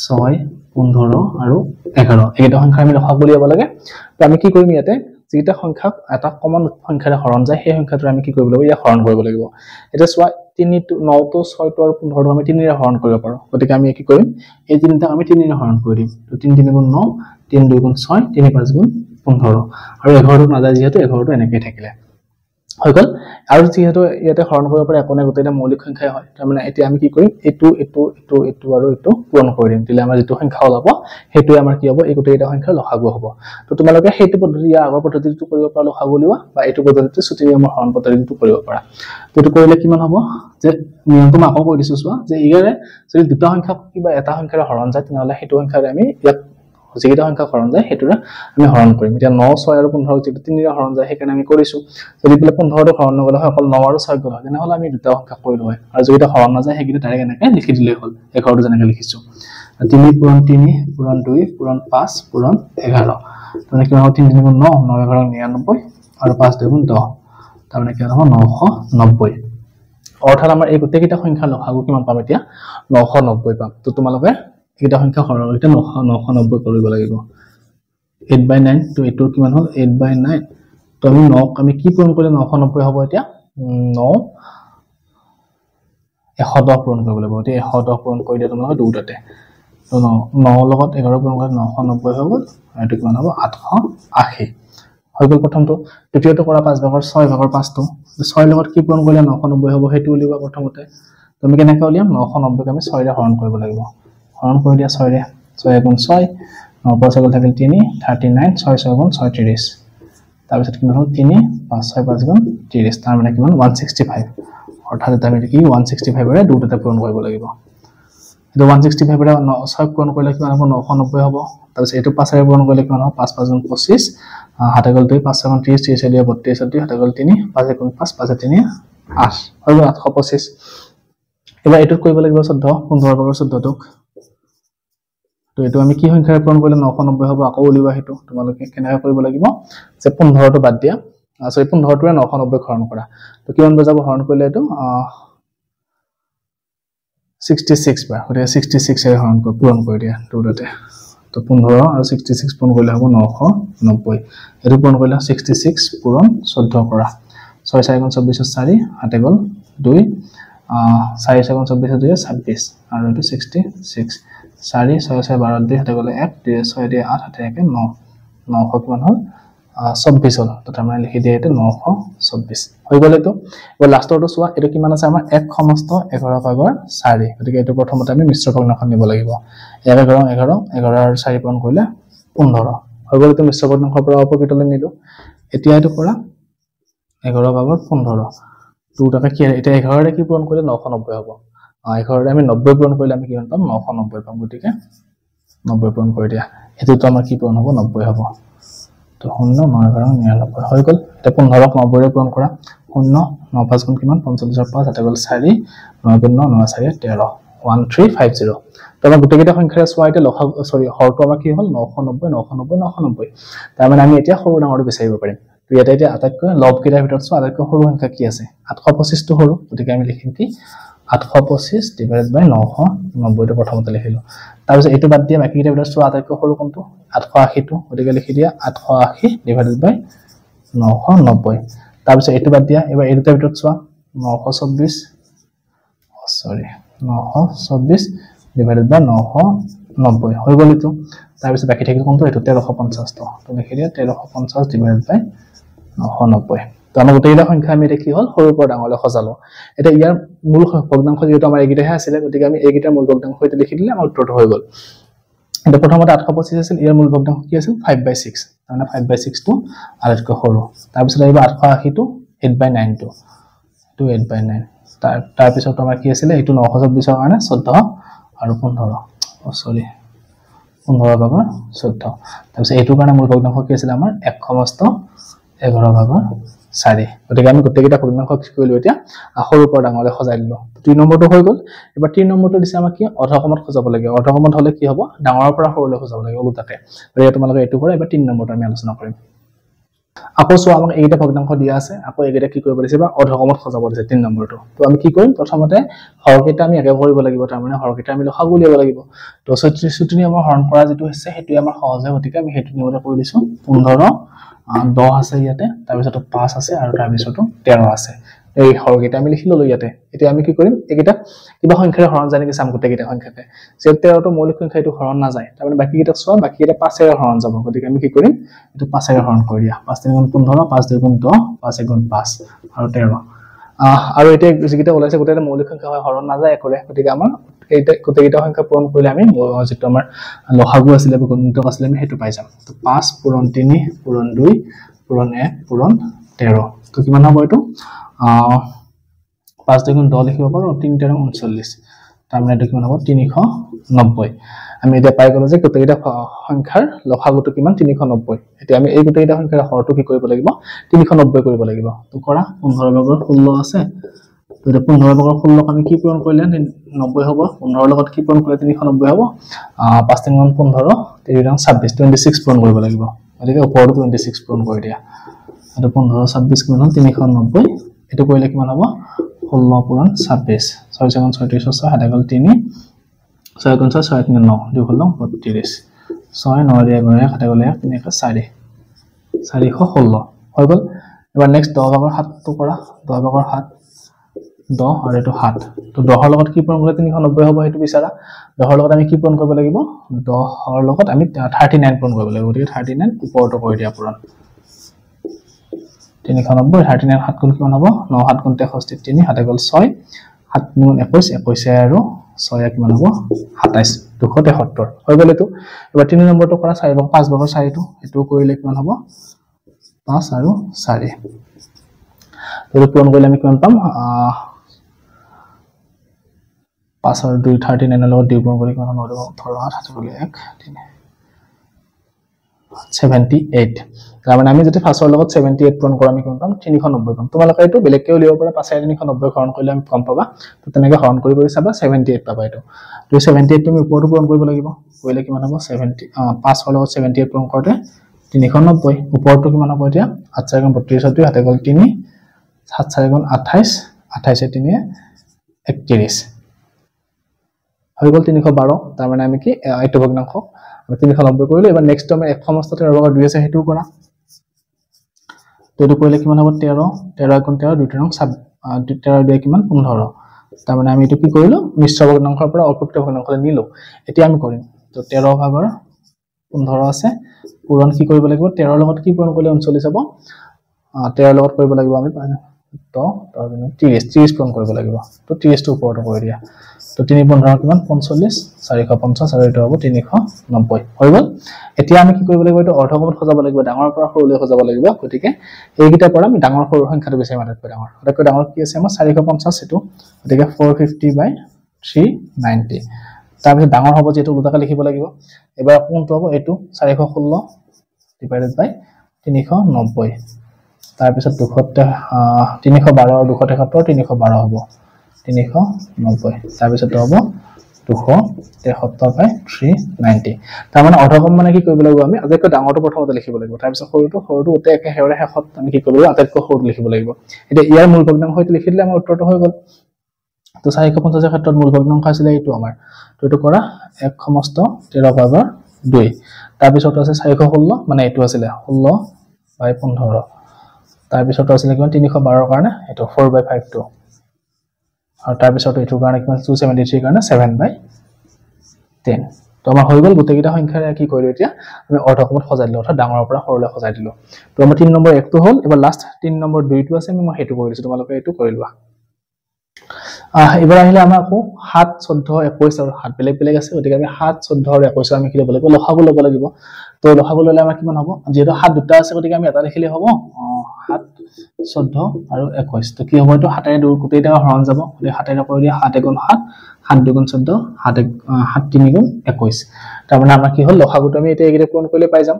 6 15 আৰু 11 এইটা সংখ্যা আমি লসাগু উলিয়াব লাগে তো আমি কি কৰিম ইয়াতে যেটা সংখ্যা এটা কমন সংখ্যাৰে হৰণ যায় সেই সংখ্যাটো আমি কি কৰিব লাগিব ইয়া হৰণ কৰিব লাগিব এটা সোৱা 3 9 to 6 to আৰু 15 আমি 3 ৰে হৰণ কৰিব পাৰো গতিকে আমি কি কৰিম এই তিনিটা আমি 3 ৰে হৰণ কৰি দিম তো 3 3 গুণ 9 3 2 গুণ 6 3 5 গুণ 15 আৰু 11 টো নাযায় যেহেতু 11 টো এনেকৈ থাকিলে হৈ গল আৰু যেহেতু ইয়াতে হৰণ কৰিব পাৰে একোনে গোটেইটা মৌলিক সংখ্যাই হয় তাৰ মানে এতিয়া আমি কি কৰিম এটো আৰু এটো পূৰণ কৰি দিম দিলে আমাৰ যেটো সংখ্যা ওলাব হেতুই আমাৰ কি হ'ব এই গোটেইটা সংখ্যাৰ লসাগু হ'ব তো তোমালোকে হেতু পদ্ধতি আগৰ পদ্ধতিটো কৰিব পাৰা লসাগু উলিওৱা বা এটো পদ্ধতিটো ছুটি নিয়মৰ হৰণ পদ্ধতিটো কৰিব পাৰা তো এটো কৰিলে কিমান হ'ব যে নিয়মটো মাকো কৈ দিছো চোৱা যে ইয়াৰে যদি দুটা সংখ্যা কিবা এটা সংখ্যাৰ হৰণ যায় তেনেহলে হেতু সংখ্যাৰে আমি ইয়াত যেটা সংখ্যা হৰণ যায় হেতুৰে আমি হৰণ কৰিম এতিয়া 9 6 আৰু 15 যেটা 3 ৰে হৰণ যায় হেকাৰণে আমি কৰিছো যদি বলে 15 টো হৰণ নগলে অকল 9 আৰু 6 গল তেনেহলে আমি দুটা সংখ্যা কৰিলো হয় আৰু যেটা হৰণ নাযায় হেকিটা ডাইৰেক্ট এনেকৈ লিখি দিলে হ'ল 11 টো যেনেকৈ লিখিছো 3 পূৰণ 3 পূৰণ 2 পূৰণ 5 পূৰণ 11 মানে কি হ'ব 3 3 গুণ 9 9 11 99 আৰু 5 2 গুণ 10 তাৰমানে কি হ'ব 990 অৰ্থাৎ আমাৰ এই গোটেইটা সংখ্যা লসাগু কিমান পাম এতিয়া 990 পাম তো তোমালোকে এটা সংখ্যা হৰণ কৰিলে 990 কৰিব লাগিব 8/9 তো এটো কিমান হ'ল 8/9 তো আমি 9 আমি কি পূৰণ কৰিলে 990 হ'ব এতিয়া 9 110 পূৰণ কৰিব লাগিব এতিয়া 110 পূৰণ কৰি দিয়া তোমালোকে দুটাতে তো 9 লগত 11 পূৰণ কৰিলে 990 হৈ গ'ল আৰু এটো কিমান হ'ব 880 হৈ গ'ল প্ৰথমটো দ্বিতীয়টো কৰা 5 ভাগৰ 6 ভাগৰ 5 টো 6 লগত কি পূৰণ কৰিলে 990 হ'ব হেতু উলিওৱা প্ৰথমতে তুমি কেনেকৈ উলিয়াম 990 ক আমি 6 ৰে হৰণ কৰিব লাগিব হৰণ কৰি দিয়া 6 ৰে 6 গুণ 6 9 5 গ'ল থাকিল 3 39 6 6 গুণ 36 তাৰ পিছত কিমান হ'ল 3 5 6 5 গুণ 30 তাৰ মানে কিমান 165 অৰ্থাৎ এটা আমি কি 165 ৰে দুটাতে পূৰণ কৰিব লাগিব এটো 165 ৰে 6 পূৰণ কৰিলে কিমান হ'ব 990 হ'ব তাৰ পিছত এটো 5 ৰে পূৰণ কৰিলে কিমান হ'ব 5 5 গুণ 25 হাতে গ'ল 2 5 7 30 30 দিয়ে 32 32 হাতে গ'ল 3 5 গুণ 5 5 3 8 হৈ গ'ল 825 এবাৰ এটো কৰিব লাগিব 14 15 ভাগৰ 14 টোক তো এটো আমি কি সংখ্যাৰে পূৰণ কৰিলে 990 হ'ব আকৌ উলিওৱা হেতু তোমালোকে কেনেকৈ কৰিব লাগিব যে 15 টো বাদ দিয়া সৰি 15 টোৰে 990 হৰণ কৰা তো কিমান বজাব হৰণ কৰিলে এটো 66 বাৰ গতিকে 66 এৰে হৰণ কৰি পূৰণ কৰি দিয়া দুটাতে তো 15 আৰু 66 পূৰণ কৰিলে হ'ব 990 এটো পূৰণ কৰিলে 66 পূৰণ 14 কৰা 6 4 গুণ 24 4 হাতে গ'ল 2 4 7 24 2 26 আৰু এটো 66 4 6 6 12 2 হাতে গ'লে 1 2 6 2 8 হাতে 1 9 900 কিমান হ'ল 26 হ'ল তো তাৰমানে লিখি দিয়া এটো 924 হৈ গ'ল এটো এবাৰ লাষ্টৰটো চোৱা এটো কিমান আছে আমাৰ 1 সমস্ত 11 ভাগৰ 4 গতিকে এটো প্ৰথমতে আমি মিশ্ৰ ভগ্নাংশ নিব লাগিব 11 11 11 আৰু 4 পূৰণ কৰিলে 15 হৈ গ'ল এটো মিশ্ৰ ভগ্নাংশৰ পৰা অপকৃতলৈ নিলো এতিয়া এটো কৰা 11 ভাগৰ 15 দুটাকে কি এটা 11 ৰে কি পূৰণ কৰিলে 990 হ'ব 11 ৰে আমি 90 পূৰণ কৰিলে আমি কিমান পাম 990 পাম গতিকে 90 পূৰণ কৰি দিয়া এটোটো আমাৰ কি পূৰণ হ'ব 90 হ'ব তো 0 9 11 99 হৈ গ'ল এটা 15 ক 90 ৰে পূৰণ কৰা 0 9 5 গুণ কিমান 45 5 হাতে গ'ল 4 9 গুণ 9 9 4 13 1350 তো আমাৰ গোটেইটা সংখ্যাৰে চোৱা এটা লসাগু সৰি হৰটো আমাৰ কি হ'ল 990 990 990 তাৰ মানে আমি এতিয়া সৰু ডাঙৰটো বিচাৰিব পাৰিম তো ইয়াতে এতিয়া আটাইতকৈ লব কেইটাৰ ভিতৰত চোৱা আটাইতকৈ সৰু সংখ্যা কি আছে 825 টো সৰু গতিকে আমি লিখিম কি 825 divided by 990 টো প্ৰথমতে লিখিলো তাৰ পিছত এটো বাদ দিয়া বাকি কেইটাৰ ভিতৰত চোৱা আটাইতকৈ সৰু কোনটো 880 টো গতিকে লিখি দিয়া 880 divided by 990 তাৰ পিছত এটো বাদ দিয়া এবাৰ এই দুটাৰ ভিতৰত চোৱা 924 সৰি 924 divided by 990 হৈ গ'ল এটো তাৰ পিছত বাকি থাকিল কোনটো এটো 1350 তো লিখি দিয়া 1350 divided by 990 তো আমাৰ গোটেইটা সংখ্যা আমি এটা কি হ'ল সৰুৰ পৰা ডাঙৰলৈ সজালো এটা ইয়াৰ মূল ভগ্নাংশ যেটো আমাৰ এইগিটাহে আছিল গতিকে আমি এইগিটাৰ মূল ভগ্নাংশ এটা লিখি দিলে আমাৰ উত্তৰটো হৈ গ'ল এটা প্ৰথমতে 825 আছিল ইয়াৰ মূল ভগ্নাংশ কি আছিল 5/6 মানে 5/6 টো আটাইতকৈ সৰু তাৰ পিছত আহিব 880 টো 8/9 টো 8/9 তাৰ পিছত আমাৰ কি আছিল এইটো 924 ৰ কাৰণে 14 আৰু 15 সৰি 15 ভাগৰ 14 তাৰ পিছত এইটো কাৰণে মূল ভগ্নাংশ কি আছিল আমাৰ 1 সমস্ত 11 ভাগৰ 4 গতিকে আমি গোটেইকেইটা ভগ্নাংশ কি কৰিলো এতিয়া সৰুৰ পৰা ডাঙৰলৈ সজাই দিলো 3 নম্বৰটো হৈ গল এবাৰ 3 নম্বৰটো দিছে আমাক কি অৰ্ধকমত সজাব লাগে অৰ্ধকমত হলে কি হ'ব ডাঙৰৰ পৰা সৰুলৈ সজাব লাগে ওলোটাকে গতিকে তোমালোকে এইটো কৰা এবাৰ 3 নম্বৰটো আমি আলোচনা কৰিম আকৌ সো আমাক এইটা ভগ্নাংশ দিয়া আছে আকৌ এইকেইটা কি কৰিব দিছে বা অৰ্ধকমত সজাব দিছে 3 নম্বৰটো তো আমি কি কৰিম প্ৰথমতে হৰকেইটা আমি একে কৰিব লাগিব তাৰ মানে হৰকেইটা আমি লসাগু উলিয়াব লাগিব তো 34 নিয়মৰ হৰণ কৰা যেটো হৈছে হেতু আমাৰ সহজে গতিকে আমি হেতু নিয়মতে কৰি দিছো 15 10 আছে ইয়াতে তাৰ পিছত 5 আছে আৰু তাৰ পিছত 13 আছে এই হৰকেইটা আমি লিখি ললো ইয়াতে এতিয়া আমি কি কৰিম এইকেইটা কিবা সংখ্যাৰে হৰণ জানি কি সাম গোটেইকেইটা সংখ্যাতে যে 13 টো মৌলিক সংখ্যা এটো হৰণ না যায় তাৰ মানে বাকিকেইটা চোৱা বাকিকেইটা 5 এৰে হৰণ যাব গতিকে আমি কি কৰিম এটো 5 এৰে হৰণ কৰি দিয়া 5 3 15 5 2 10 5 1 5 আৰু 13 আৰু এটা যিকেইটা ওলাইছে গোটেইটা মৌলিক সংখ্যা হয় হৰণ না যায় একৰে গতিকে আমাৰ এইটা গোটেইকেইটা সংখ্যা পূৰণ কৰিলে আমি যেটো আমাৰ লসাগু আছিল বা গুণিতক আছিল আমি হেতু পাই যাম তো 5 পূৰণ 3 পূৰণ 2 পূৰণ 1 পূৰণ 13 তো কিমান হ'ব এটো 5 2 10 লিখিব পাৰো 3 13 39 তাৰ মানে এটো কিমান হ'ব 390 আমি এটা পাই গলো যে গোটেইটা সংখ্যাৰ লসাগুটো কিমান 390 এতিয়া আমি এই গোটেইটা সংখ্যাৰ হৰটো কি কৰিব লাগিব 390 কৰিব লাগিব তো কৰা 15 ভাগৰ 16 আছে তো 15 ভাগৰ 16 আমি কি পূৰণ কৰিলে 90 হ'ব 15 লগত কি পূৰণ কৰিলে 390 হ'ব 5 3 15 3 26 26 পূৰণ কৰিব লাগিব গতিকে ওপৰটো 26 পূৰণ কৰি দিয়া আৰু 15 26 কিমান 390 এটো কৰিলে কিমান হ'ব 16 পূৰণ 26 6 7 36 6 7 গল 3 6 গুণ 6 6 3 9 2 হল 32 6 9 ৰে গলে 7 গলে 3 4 416 হৈ গল এবাৰ নেক্সট 10 ভাগৰ 7 টো কৰা 10 ভাগৰ 7 10 আৰু এটো 7 তো 10 ৰ লগত কি পূৰণ কৰিলে 390 হ'ব হেতু বিচাৰা 10 ৰ লগত আমি কি পূৰণ কৰিব লাগিব 10 ৰ লগত আমি 39 পূৰণ কৰিব লাগিব গতিকে 39 ওপৰটো কৰি দিয়া পূৰণ 390 39 7 গুণ কিমান হ'ব 9 7 গুণ 63 3 7 গল 6 7 গুণ 21 21 আৰু 6 কিমান হ'ব 27 273 হৈ গল এটো এবাৰ 3 নম্বৰটো কৰা 4 ভাগ 5 ভাগৰ 4 টো এটো কৰিলে কিমান হ'ব 5 আৰু 4 তো পূৰণ কৰিলে আমি কিমান পাম 5 আৰু 2 39 ৰ লগত 2 পূৰণ কৰি কিমান হ'ব 18 7 গলে 1 3 78 তাৰ মানে আমি যদি 5 ৰ লগত 78 পূৰণ কৰা আমি কিমান পাম 390 পাম তোমালোকে এটো বেলেগকে উলিয়াব পৰা 5 390 হৰণ কৰিলে আমি কম পাবা তো তেনেকৈ হৰণ কৰি চাবা 78 পাবা এটো তো 78 তুমি ওপৰটো পূৰণ কৰিব লাগিব কৰিলে কিমান হ'ব 70 5 ৰ লগত 78 পূৰণ কৰোতে 390 ওপৰটো কিমান হ'ব এতিয়া 8 4 গুণ 32 7 গল 3 7 4 গুণ 28 28 3 31 হৈ গল 312 তাৰ মানে আমি কি এইটো ভগ্নাংশ আমি 390 কৰিলো এবাৰ নেক্সট আমি এক সমস্ত 13 ভাগৰ 2 আছে হেতু কৰা তো এটো কৰিলে কিমান হ'ব 13 13 গুণ 13 2 13 2 কিমান 15 তাৰ মানে আমি এটো কি কৰিলো মিশ্ৰ ভগ্নাংশৰ পৰা অপ্ৰকৃত ভগ্নাংশলৈ নিলো এতিয়া আমি কৰিম তো 13 ভাগৰ 15 আছে পূৰণ কি কৰিব লাগিব 13 ৰ লগত কি পূৰণ কৰিলে 39 হ'ব 13 ৰ লগত কৰিব লাগিব আমি 30 পূৰণ কৰিব লাগিব তো 30 টো ওপৰটো কৰি দিয়া তো 3 15 কিমান 45 450 আৰু এটো হ'ব 390 হৈ গল এতিয়া আমি কি কৰিব লাগিব এটো অৰ্ধকমত সজাব লাগিব ডাঙৰৰ পৰা সৰুলৈ সজাব লাগিব গতিকে এইকিটা পৰা আমি ডাঙৰ সৰু সংখ্যাটো বেছি মাত্ৰাতকৈ ডাঙৰ কি আছে আমাৰ 450 এটো গতিকে 450/390 তাৰ পিছত ডাঙৰ হ'ব যেটো উল্টাকৈ লিখিব লাগিব এবাৰ কোনটো হ'ব এটো 416 ডিভাইডেড বাই 390 তাৰ পিছত 312 আৰু 273 312 হ'ব 390 তাৰ পিছত হ'ব 273/390 তাৰ মানে অৰ্ধকম মানে কি কৰিব লাগিব আমি আটাইতকৈ ডাঙৰটো প্ৰথমতে লিখিব লাগিব তাৰ পিছত সৰুটো উতে একে হেৰে শেষত আমি কি কৰিব লাগিব আটাইতকৈ সৰুটো লিখিব লাগিব এতিয়া ইয়াৰ মূল ভগ্নাংশ হয়তো লিখি দিলে আমাৰ উত্তৰটো হৈ গল তো 450 ৰ ক্ষেত্ৰত মূল ভগ্নাংশ আছিল এইটো আমাৰ তো এটো কৰা 1 সমস্ত 13 ভাগৰ 2 তাৰ পিছত আছে 416 মানে এটো আছিল 16/15 তাৰ পিছত আছিল কিমান 312 ৰ কাৰণে এটো 4/5 টো আৰু তাৰ পিছত এটো কাৰণে কিমান 273 কাৰণে 7/10 তো আমাৰ হৈ গল গোটেইকেইটা সংখ্যাৰে কি কৰিলো এতিয়া আমি অৰ্ধকমত সজাই দিলো অৰ্থাৎ ডাঙৰৰ পৰা সৰুলৈ সজাই দিলো তো আমাৰ 3 নম্বৰ 1 টো হ'ল এবাৰ লাষ্ট 3 নম্বৰ 2 টো আছে আমি হেতু কৰি দিছো তোমালোকে এটো কৰি লোৱা এবাৰ আহিলে আমাৰ আকৌ 7 14 21 আৰু 7 বেলেগ আছে গতিকে আমি 7 14 আৰু 21 আমি কি ল'ব লাগিব লসাগু ল'ব লাগিব তো লসাগু ল'লে আমাৰ কিমান হ'ব যেহেতু 7 দুটা আছে গতিকে আমি এটা লিখিলে হ'ব 7 14 আৰু 21 তো কি হ'ব এটো 7 এ গোটেইটা হৰণ যাব গতিকে 7 এ কৰি দিয়া 7 গুণ 7 7 2 গুণ 14 7 3 গুণ 21 তাৰ মানে আমাৰ কি হ'ল লসাগুটো আমি এতিয়া এইকেইটা পূৰণ কৰিলে পাই যাম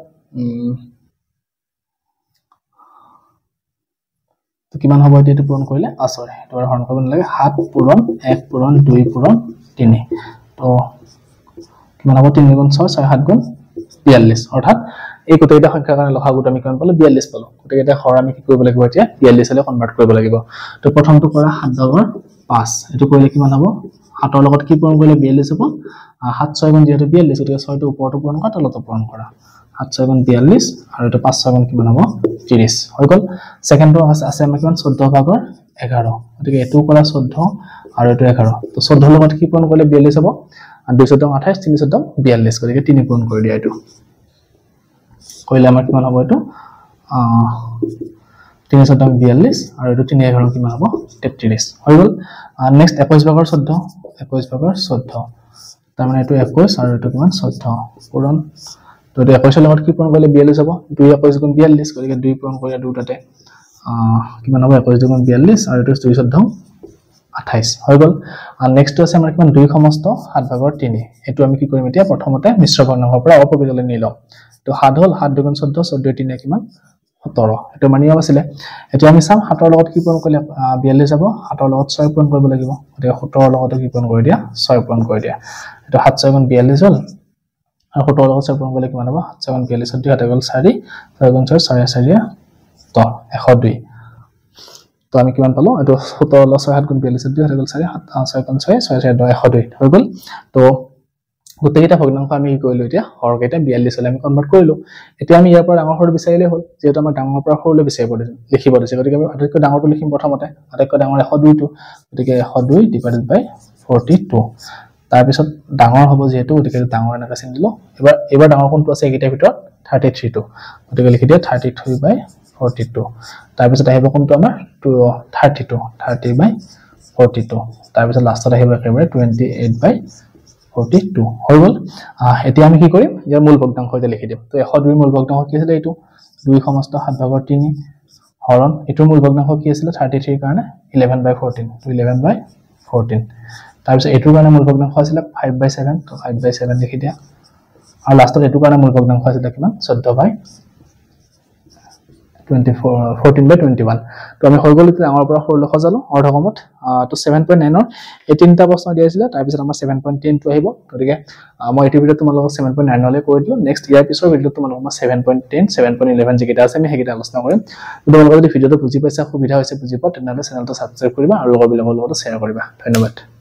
তো কিমান হ'ব এটো পূৰণ কৰিলে সৰি এটো হৰণ কৰিব নালাগে 7 পূৰণ 1 পূৰণ 2 পূৰণ 3 তো কিমান হ'ব 3 গুণ 6 6 7 গুণ 42 অৰ্থাৎ এই গোটেইটা সংখ্যাৰ কাৰণে লসাগুটো আমি কিমান পালো 42 পালো গোটেইটা হৰ আমি কি কৰিব লাগিব এতিয়া 42 লৈ কনভাৰ্ট কৰিব লাগিব তো প্ৰথমটো কৰা 7 ভাগৰ 5 এটো কৰিলে কিমান হ'ব 7 ৰ লগত কি পূৰণ কৰিলে 42 হ'ব 7 6 গুণ যেহেতু 42 গতিকে 6 টো ওপৰটো পূৰণ কৰা তলটো পূৰণ কৰা 7 6 গুণ 42 আৰু এটো 5 6 গুণ কিমান হ'ব 30 হৈ গল সেকেন্ডটো আছে আমাৰ কিমান 14 ভাগৰ 11 গতিকে এটো কৰা 14 আৰু এটো 11 তো 14 ৰ লগত কি পূৰণ কৰিলে 42 হ'ব আৰু 2 14 28 3 14 42 গতিকে 3 পূৰণ কৰি দিয়া এটো কইলে আমাৰ কিমান হ'ব এটো 3 14 42 আৰু এটো 3 11 কিমান হ'ব 33 হৈ গল নেক্সট 21 ভাগৰ 14 21 ভাগৰ 14 তাৰ মানে এটো 21 আৰু এটো কিমান 14 পূৰণ তো এটো 21 ৰ লগত কি পূৰণ কৰিলে 42 হ'ব 2 21 গুণ 42 গতিকে 2 পূৰণ কৰিলে দুটাতে কিমান হ'ব 21 গুণ 42 আৰু এটো 2 14 28 হৈ গল আৰু নেক্সট আছে আমাৰ কিমান 2 সমস্ত 7 ভাগৰ 3 এটো আমি কি কৰিম এতিয়া প্ৰথমতে মিশ্ৰ বৰ্ণৰ পৰা অপবিজলৈ নি লম তো 7 হল 7 2 গুণ 14 14 3 কিমান 17 এটো মানি আছে এতিয়া আমি চাম 7 ৰ লগত কি পূৰণ কৰিলে 42 যাব 7 ৰ লগত 6 পূৰণ কৰিব লাগিব গতিকে 17 ৰ লগত কি পূৰণ কৰি দিয়া 6 পূৰণ কৰি দিয়া এটো 7 6 গুণ 42 হল আৰু 17 ৰ লগত 6 পূৰণ কৰিলে কিমান হ'ব 7 7 42 হাতে গল 4 6 গুণ 6 6 4 তো 102 তো আমি কিমান পালো এটো 17 ৰ লগত 6 7 গুণ 42 হাতে গল 4 7 6 গুণ 6 6 4 102 হৈ গল তো গোটেইটা ভগ্নাংশ আমি কি কৰিলো এতিয়া হৰকেইটা 42 লৈ আমি কনভাৰ্ট কৰিলো এতিয়া আমি ইয়াৰ পৰা ডাঙৰ হৰ বিচাৰিলে হ'ল যেহেতু আমাৰ ডাঙৰ পৰা হৰলৈ বিচাৰিব লিখিব দিছে গতিকে আমি আটাইতকৈ ডাঙৰটো লিখিম প্ৰথমতে আটাইতকৈ ডাঙৰ 102 টো গতিকে 102 ডিভাইডেড বাই 42 তাৰ পিছত ডাঙৰ হ'ব যেহেতু গতিকে ডাঙৰ এনেকা চিন দিলো এবাৰ ডাঙৰ কোনটো আছে এইকেইটাৰ ভিতৰত 33 টো গতিকে লিখি দিয়া 33 বাই 42 তাৰ পিছত আহিব কোনটো আমাৰ 32 30 বাই 42 তাৰ পিছত লাষ্টত আহিব একেবাৰে 28 বাই 42 হৈ গল এতিয়া আমি কি কৰিম ইয়াৰ মূল ভগ্নাংশ এটা লিখি দিম তো 102 মূল ভগ্নাংশ কি আছিল এইটো 2 সমস্ত 7 ভাগৰ 3 হৰণ এটো মূল ভগ্নাংশ কি আছিল 33 কাৰণে 11 বাই 14 তো 11 বাই 14 তাৰ পিছত এটোৰ কাৰণে মূল ভগ্নাংশ আছিল 5 বাই 7 তো 5 বাই 7 লিখি দিয়া আৰু লাষ্টত এটোৰ কাৰণে মূল ভগ্নাংশ আছিল কিমান 14 বাই 14 by 21 তো আমি হৈ গল এতিয়া আমাৰ পৰা সৰল খজালো অৰ্ধকমত তো 7.9 ৰ এই তিনটা প্ৰশ্ন দিছিল তাৰ পিছত আমাৰ 7.10 টো আহিব গতিকে মই এই ভিডিঅ তোমালোকক 7.9 লৈ কৰি দিলো নেক্সট ইয়াৰ পিছৰ ভিডিঅ তোমালোকক মই 7.10 7.11 যেকেটা আছে আমি হেকিটা আলোচনা কৰিম তোমালোকে যদি ভিডিঅটো বুজি পাইছা সুবিধা হৈছে বুজি পাও তেনহলে চেনেলটো সাবস্ক্ৰাইব কৰিবা আৰু লগৰবিলাকৰ লগত শ্বেয়াৰ কৰিবা ধন্যবাদ